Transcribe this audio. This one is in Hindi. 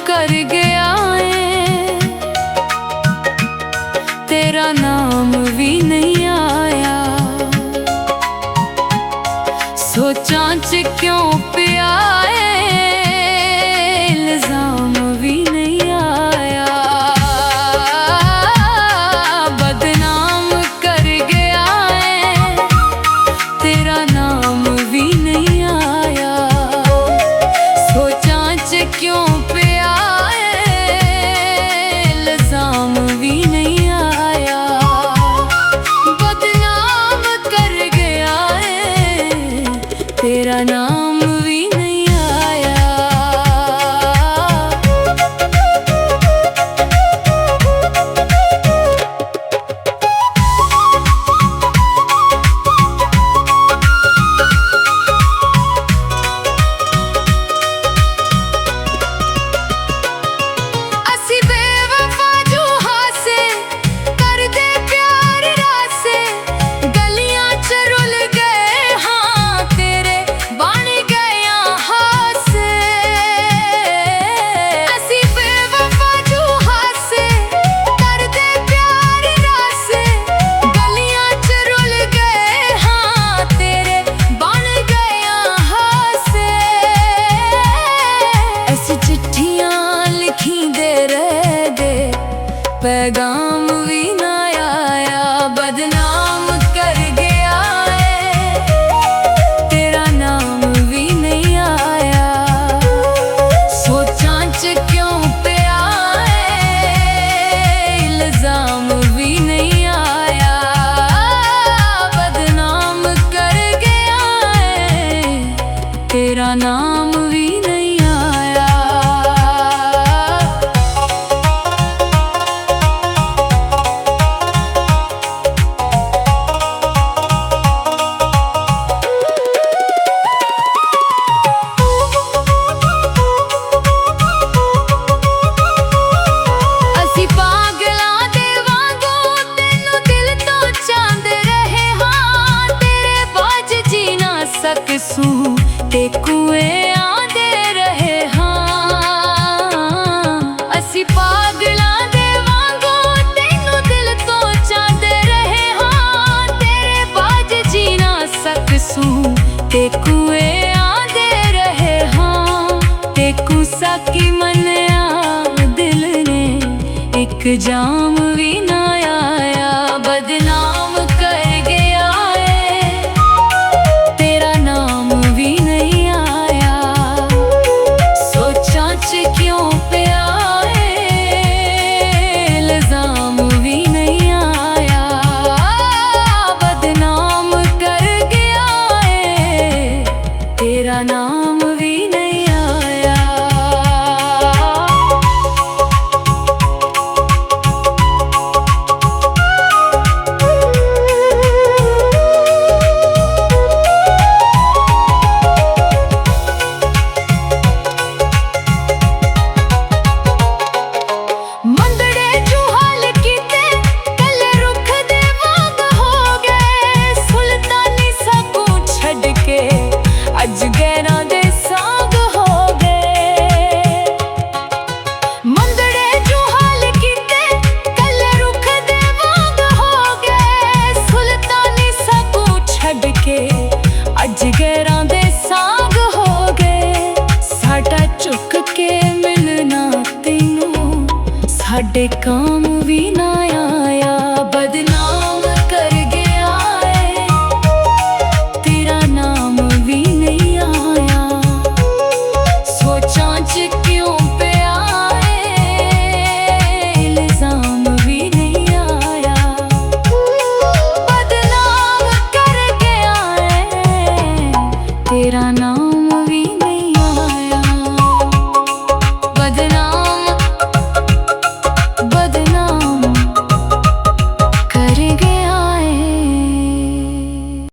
कर गया है, तेरा नाम भी नहीं आया। सोचा च क्यों पिया है, इल्जाम भी नहीं आया। बदनाम कर गया है, तेरा नाम भी नहीं आया। सोचा च क्यों पिया है, इल्जाम भी नहीं आया। बदनाम कर गया है, तेरा नाम भी नहीं आया। असी बेवफा जो हासे कर दे प्यार रासे, गलियां च रुल गए हाँ तेरे बन गया हासे। असी बेवफा जो हासे कर दे प्यार रासे, गलियां च रुल गए हाँ तेरे बन गया हासे। ऐसी चिट्ठियां लिखी दे रह दे, पैगाम भी ना आया। बदनाम कर गया है, तेरा नाम भी नहीं आया। सोचा च क्यों पिया है, इल्जाम भी नहीं आया। बदनाम कर गया है, तेरा नाम भी नहीं आया। ਅਸੀਂ ਪਾਗਲਾਂ ਦੇ ਵਾਂਗੂ ਤੈਨੂੰ ਦਿਲ ਤੋਂ ਚਾਹੁੰਦੇ ਰਹੇ ਹਾਂ, ਤੇਰੇ ਬਾਝ ਜੀ ਨਾ ਸਕਸੂ ਤੇ ਕੁਏ ਆਂਦੇ ਰਹੇ ਹਾਂ। ਅਸੀਂ ਪਾਗਲਾਂ ਦੇ ਵਾਂਗੂ ਤੈਨੂੰ ਦਿਲ ਤੋਂ ਚਾਹੁੰਦੇ ਰਹੇ ਹਾਂ, ਤੇਰੇ ਬਾਝ ਜੀ ਨਾ ਸਕਸੂ ਤੇ ਕੁਏ ਆਂਦੇ ਰਹੇ ਹਾਂ। ਤੇ ਕੁਸਾ ਕੀ ਮੰਨਿਆ ਦਿਲ ਨੇ, ਇੱਕ ਜਾਮ ਵੀ ਨਾ ਆਇਆ। बदनाम कर गया है, तेरा नाम भी नहीं आया। सोचा च क्यों पिया है, इल्जाम भी नहीं आया। बदनाम कर गया है, तेरा नाम भी नहीं आया। ਮੰਦੜੇ ਜੋ ਹਾਲ ਕੀਤੇ ਕੱਲ ਰੁੱਖ ਦੇ ਵਾਂਗ ਹੋ ਗਏ, ਸੁਲਤਾਨੀ ਸਾਕੂ ਛੱਡ ਕੇ ਅੱਜ ਗੈਰਾਂ ਦੇ ਸਾਂਗ ਹੋ ਗਏ। ਮੰਦੜੇ ਜੋ ਹਾਲ ਕੀਤੇ ਕੱਲ ਰੁੱਖ ਦੇ ਵਾਂਗ ਹੋ ਗਏ, ਸੁਲਤਾਨੀ ਸਾਕੂ ਛੱਡ ਕੇ ਅੱਜ ਗੈਰਾਂ ਦੇ ਸਾਂਗ ਹੋ ਗਏ। ਸਾਡਾ ਝੁਕ ਕੇ ਮਿਲਣਾ ਤੈਨੂੰ, ਸਾਡੇ ਕੰਮ ਵੀ ਨਾ ਆਇਆ। बदनाम कर गया है, तेरा नाम भी नहीं आया। सोचा च क्यों पिया है, इल्जाम भी नहीं आया। बदनाम कर गया है, तेरा नाम